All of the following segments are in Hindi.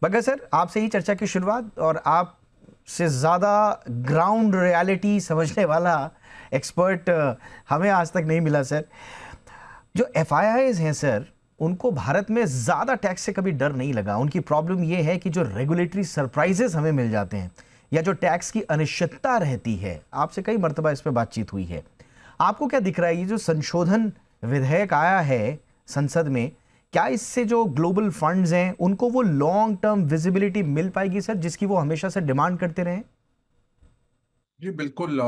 मगर सर आपसे ही चर्चा की शुरुआत, और आप से ज़्यादा ग्राउंड रियलिटी समझने वाला एक्सपर्ट हमें आज तक नहीं मिला सर। जो एफआईआईज हैं सर, उनको भारत में ज़्यादा टैक्स से कभी डर नहीं लगा। उनकी प्रॉब्लम ये है कि जो रेगुलेटरी सरप्राइजेस हमें मिल जाते हैं या जो टैक्स की अनिश्चितता रहती है, आपसे कई मरतबा इस पर बातचीत हुई है। आपको क्या दिख रहा है, ये जो संशोधन विधेयक आया है संसद में, क्या इससे जो ग्लोबल फंड्स हैं उनको वो लॉन्ग टर्म विजिबिलिटी मिल पाएगी सर, जिसकी वो हमेशा से डिमांड करते रहे? जी बिल्कुल।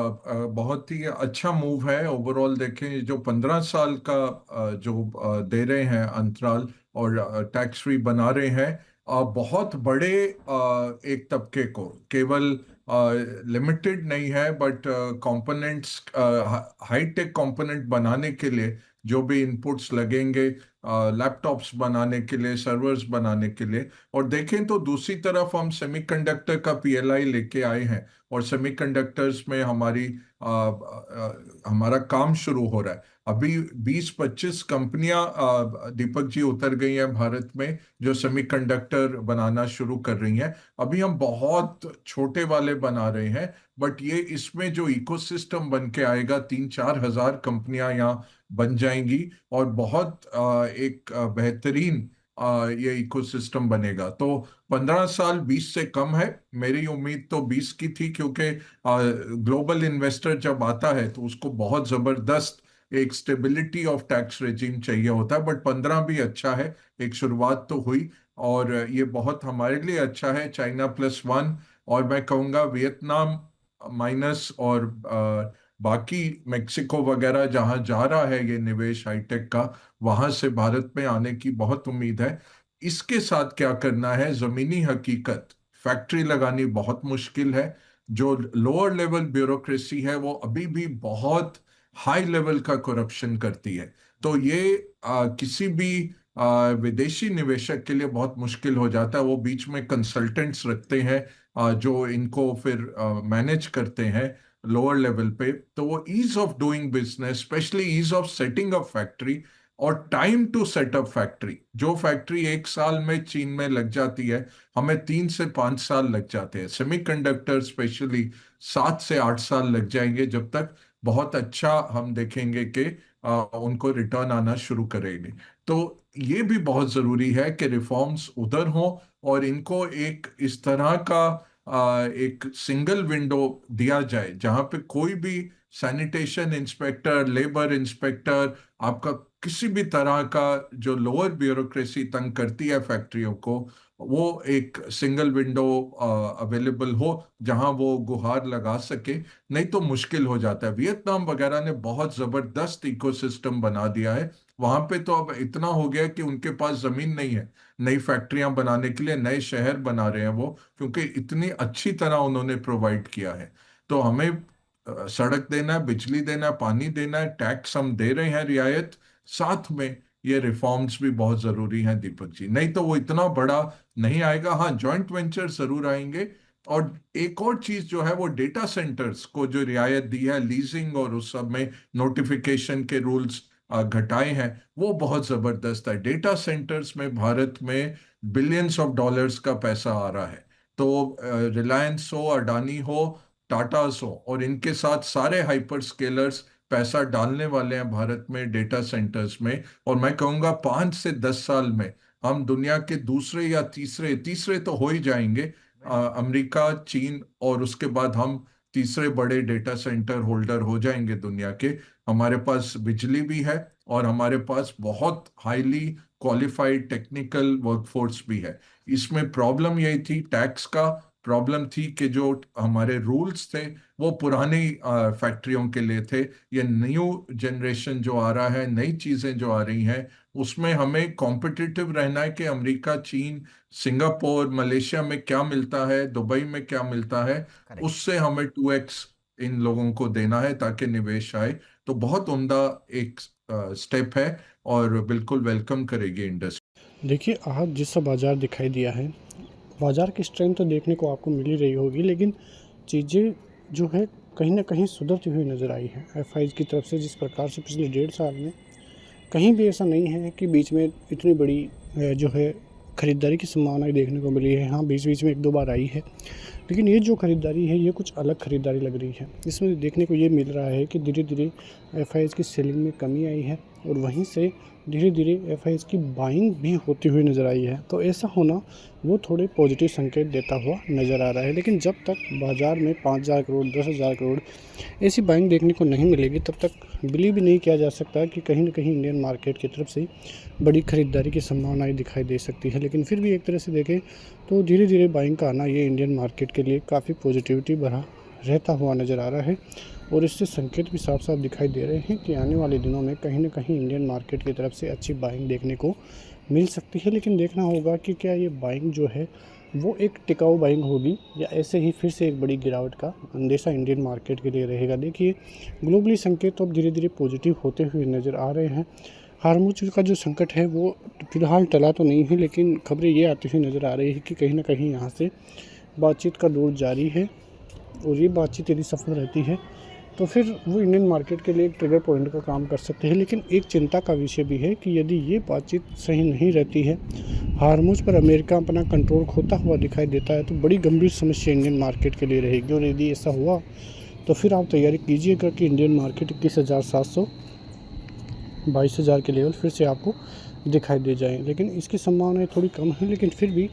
बहुत ही अच्छा मूव है। ओवरऑल देखें, जो 15 साल का जो दे रहे हैं अंतराल और टैक्स फ्री बना रहे हैं, बहुत बड़े एक तबके को, केवल लिमिटेड नहीं है but components, high tech component बनाने के लिए जो भी इनपुट्स लगेंगे, लैपटॉप्स बनाने के लिए, सर्वर्स बनाने के लिए। और देखें तो दूसरी तरफ हम सेमीकंडक्टर का पीएलआई लेके आए हैं, और सेमीकंडक्टर्स में हमारा काम शुरू हो रहा है। अभी 20-25 कंपनियां, दीपक जी, उतर गई हैं भारत में, जो सेमीकंडक्टर बनाना शुरू कर रही हैं। अभी हम बहुत छोटे वाले बना रहे हैं, बट ये इसमें जो इकोसिस्टम बन के आएगा, 3-4 हजार कंपनियां यहाँ बन जाएंगी, और बहुत एक बेहतरीन ये इकोसिस्टम बनेगा। तो 15 साल 20 से कम है। मेरी उम्मीद तो 20 की थी, क्योंकि ग्लोबल इन्वेस्टर जब आता है तो उसको बहुत जबरदस्त एक स्टेबिलिटी ऑफ टैक्स रेजिम चाहिए होता है। बट 15 भी अच्छा है, एक शुरुआत तो हुई। और ये बहुत हमारे लिए अच्छा है। China+1, और मैं कहूँगा वियतनाम माइनस, और बाकी मेक्सिको वगैरह जहाँ जा रहा है ये निवेश हाईटेक का, वहां से भारत में आने की बहुत उम्मीद है। इसके साथ क्या करना है, जमीनी हकीकत, फैक्ट्री लगानी बहुत मुश्किल है। जो लोअर लेवल ब्यूरोक्रेसी है वो अभी भी बहुत हाई लेवल का करप्शन करती है। तो ये किसी भी विदेशी निवेशक के लिए बहुत मुश्किल हो जाता है। वो बीच में कंसल्टेंट्स रखते हैं, जो इनको फिर मैनेज करते हैं लोअर लेवल पे। तो वो ease of doing business, specially ease of setting up factory और टाइम टू सेटअप फैक्ट्री, जो फैक्ट्री 1 साल में चीन में लग जाती है, हमें 3 से 5 साल लग जाते हैं। सेमीकंडक्टर स्पेशली 7 से 8 साल लग जाएंगे, जब तक बहुत अच्छा हम देखेंगे कि उनको रिटर्न आना शुरू करेंगे। तो ये भी बहुत जरूरी है कि रिफॉर्म्स उधर हों, और इनको एक इस तरह का एक सिंगल विंडो दिया जाए, जहां पे कोई भी सैनिटेशन इंस्पेक्टर, लेबर इंस्पेक्टर, आपका किसी भी तरह का जो लोअर ब्यूरोक्रेसी तंग करती है फैक्ट्रियों को, वो एक सिंगल विंडो अवेलेबल हो, जहां वो गुहार लगा सके। नहीं तो मुश्किल हो जाता है। वियतनाम वगैरह ने बहुत जबरदस्त इकोसिस्टम बना दिया है। वहां पे तो अब इतना हो गया कि उनके पास जमीन नहीं है नई फैक्ट्रियां बनाने के लिए, नए शहर बना रहे हैं वो, क्योंकि इतनी अच्छी तरह उन्होंने प्रोवाइड किया है। तो हमें सड़क देना है, बिजली देना है, पानी देना है, टैक्स हम दे रहे हैं रियायत, साथ में ये रिफॉर्म्स भी बहुत जरूरी हैं दीपक जी। नहीं तो वो इतना बड़ा नहीं आएगा। हाँ, जॉइंट वेंचर जरूर आएंगे। और एक और चीज जो है, वो डेटा सेंटर्स को जो रियायत दी है लीजिंग और उस सब में, नोटिफिकेशन के रूल्स घटाए हैं, वो बहुत जबरदस्त है। डेटा सेंटर्स में भारत में बिलियंस ऑफ डॉलर्स का पैसा आ रहा है। तो रिलायंस हो, अडानी हो, टाटास हो, और इनके साथ सारे हाइपर स्केलर्स पैसा डालने वाले हैं भारत में डेटा सेंटर्स में। और मैं कहूँगा 5 से 10 साल में हम दुनिया के दूसरे या तीसरे तीसरे तो हो ही जाएंगे, अमेरिका, चीन, और उसके बाद हम तीसरे बड़े डेटा सेंटर होल्डर हो जाएंगे दुनिया के। हमारे पास बिजली भी है, और हमारे पास बहुत हाईली क्वालिफाइड टेक्निकल वर्कफोर्स भी है। इसमें प्रॉब्लम यही थी, टैक्स का प्रॉब्लम थी कि जो हमारे रूल्स थे वो पुरानी फैक्ट्रियों के लिए थे। ये न्यू जनरेशन जो आ रहा है, नई चीजें जो आ रही हैं, उसमें हमें कॉम्पिटिटिव रहना है कि अमेरिका, चीन, सिंगापुर, मलेशिया में क्या मिलता है, दुबई में क्या मिलता है, करेक्ट। उससे हमें 2x इन लोगों को देना है ताकि निवेश आए। तो बहुत उम्दा एक स्टेप है, और बिल्कुल वेलकम करेगी इंडस्ट्री। देखिए, आज जैसा बाज़ार दिखाई दिया है, बाज़ार की स्ट्रेंथ तो देखने को आपको मिल ही रही होगी, लेकिन चीज़ें जो है कहीं न कहीं सुधरती हुई नज़र आई हैं। एफआईज़ की तरफ से जिस प्रकार से पिछले 1.5 साल में कहीं भी ऐसा नहीं है कि बीच में इतनी बड़ी जो है ख़रीदारी की संभावनाएं देखने को मिली है। हाँ, बीच बीच में 1-2 बार आई है, लेकिन ये जो ख़रीदारी है ये कुछ अलग ख़रीदारी लग रही है। इसमें देखने को ये मिल रहा है कि धीरे-धीरे एफआईआईज़ की सेलिंग में कमी आई है और वहीं से धीरे-धीरे एफआईआईज़ की बाइंग भी होती हुई नज़र आई है। तो ऐसा होना वो थोड़े पॉजिटिव संकेत देता हुआ नज़र आ रहा है। लेकिन जब तक बाज़ार में 5,000 करोड़, 10,000 करोड़ ऐसी बाइंग देखने को नहीं मिलेगी, तब तक बिलीव भी नहीं किया जा सकता कि कहीं न कहीं इंडियन मार्केट की तरफ से बड़ी ख़रीदारी की संभावनाएँ दिखाई दे सकती है। लेकिन फिर भी एक तरह से देखें तो धीरे-धीरे बाइंग का आना ये इंडियन मार्केट के लिए काफ़ी पॉजिटिविटी भरा रहता हुआ नज़र आ रहा है और इससे संकेत भी साफ-साफ दिखाई दे रहे हैं कि आने वाले दिनों में कहीं न कहीं इंडियन मार्केट की तरफ से अच्छी बाइंग देखने को मिल सकती है। लेकिन देखना होगा कि क्या ये बाइंग जो है वो एक टिकाऊ बाइंग होगी या ऐसे ही फिर से एक बड़ी गिरावट का अंदेशा इंडियन मार्केट के लिए रहेगा। देखिए, ग्लोबली संकेत तो अब धीरे-धीरे पॉजिटिव होते हुए नज़र आ रहे हैं। हार्मुज का जो संकट है वो फ़िलहाल टला तो नहीं है, लेकिन खबरें ये आती हुई नज़र आ रही है कि कहीं न कहीं यहाँ से बातचीत का दौर जारी है और ये बातचीत यदि सफल रहती है तो फिर वो इंडियन मार्केट के लिए एक ट्रिगर पॉइंट का काम कर सकते हैं। लेकिन एक चिंता का विषय भी है कि यदि ये बातचीत सही नहीं रहती है, हार्मुज पर अमेरिका अपना कंट्रोल खोता हुआ दिखाई देता है, तो बड़ी गंभीर समस्या इंडियन मार्केट के लिए रहेगी। और यदि ऐसा हुआ तो फिर आप तैयारी कीजिएगा कि इंडियन मार्केट 21,700 22,000 के लेवल फिर से आपको दिखाई दे जाएँ। लेकिन इसकी संभावनाएँ थोड़ी कम हैं, लेकिन फिर भी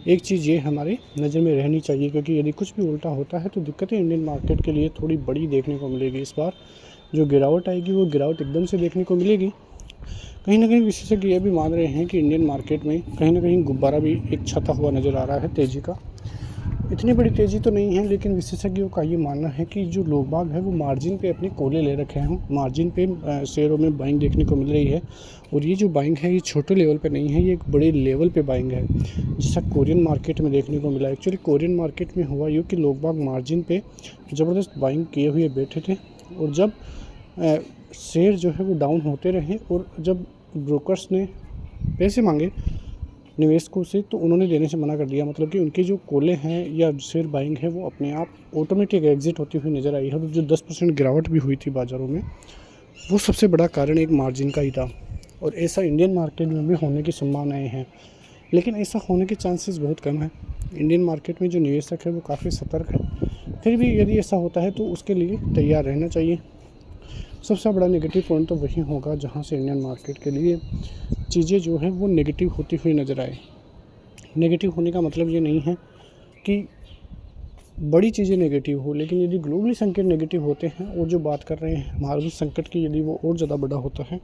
एक चीज़ ये हमारे नज़र में रहनी चाहिए, क्योंकि यदि कुछ भी उल्टा होता है तो दिक्कतें इंडियन मार्केट के लिए थोड़ी बड़ी देखने को मिलेगी। इस बार जो गिरावट आएगी वो गिरावट एकदम से देखने को मिलेगी। कहीं न कहीं विशेषज्ञ ये भी मान रहे हैं कि इंडियन मार्केट में कहीं न कहीं गुब्बारा भी एक छता हुआ नज़र आ रहा है तेज़ी का। इतनी बड़ी तेज़ी तो नहीं है, लेकिन विशेषज्ञों का ये मानना है कि जो लोग बाग है वो मार्जिन पे अपने कोले ले रखे हैं। मार्जिन पे शेयरों में बाइंग देखने को मिल रही है और ये जो बाइंग है ये छोटे लेवल पे नहीं है, ये एक बड़े लेवल पे बाइंग है, जैसा कोरियन मार्केट में देखने को मिला। एक्चुअली कोरियन मार्केट में हुआ यूँ कि लोग बाग मार्जिन पे ज़बरदस्त बाइंग किए हुए बैठे थे और जब शेयर जो है वो डाउन होते रहे और जब ब्रोकर्स ने पैसे मांगे निवेशकों से तो उन्होंने देने से मना कर दिया। मतलब कि उनके जो कोले हैं या शेयर बाइंग है वो अपने आप ऑटोमेटिक एग्जिट होती हुई नज़र आई है। और जो 10% गिरावट भी हुई थी बाज़ारों में, वो सबसे बड़ा कारण एक मार्जिन का ही था और ऐसा इंडियन मार्केट में भी होने की संभावनाएं हैं, लेकिन ऐसा होने के चांसेस बहुत कम है। इंडियन मार्केट में जो निवेशक है वो काफ़ी सतर्क है। फिर भी यदि ऐसा होता है तो उसके लिए तैयार रहना चाहिए। सबसे बड़ा नेगेटिव पॉइंट तो वही होगा जहाँ से इंडियन मार्केट के लिए चीज़ें जो हैं वो नेगेटिव होती हुई नज़र आए। नेगेटिव होने का मतलब ये नहीं है कि बड़ी चीज़ें नेगेटिव हो, लेकिन यदि ग्लोबली संकट नेगेटिव होते हैं और जो बात कर रहे हैं मार्केट संकट की, यदि वो और ज़्यादा बड़ा होता है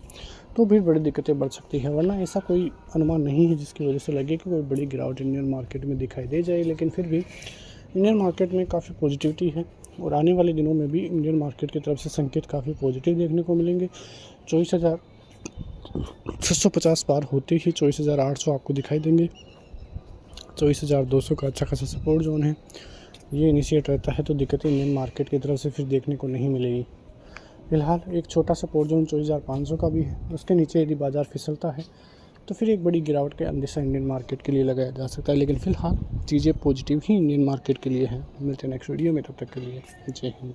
तो फिर बड़ी दिक्कतें बढ़ सकती है। वरना ऐसा कोई अनुमान नहीं है जिसकी वजह से लगे कि कोई बड़ी गिरावट इंडियन मार्केट में दिखाई दे जाए। लेकिन फिर भी इंडियन मार्केट में काफ़ी पॉजिटिविटी है और आने वाले दिनों में भी इंडियन मार्केट की तरफ से संकेत काफ़ी पॉजिटिव देखने को मिलेंगे। 24,650 पार होते ही 24,800 आपको दिखाई देंगे। 24,200 का अच्छा खासा सपोर्ट जोन है, ये इनिशिएट रहता है तो दिक्कतें इंडियन मार्केट की तरफ से फिर देखने को नहीं मिलेगी। फिलहाल एक छोटा सपोर्ट जोन 24,500 का भी है, उसके नीचे यदि बाज़ार फिसलता है तो फिर एक बड़ी गिरावट का अंदेशा इंडियन मार्केट के लिए लगाया जा सकता है। लेकिन फ़िलहाल चीज़ें पॉजिटिव ही इंडियन मार्केट के लिए हैं। मिलते हैं नेक्स्ट वीडियो में, तब तक के लिए जय हिंद।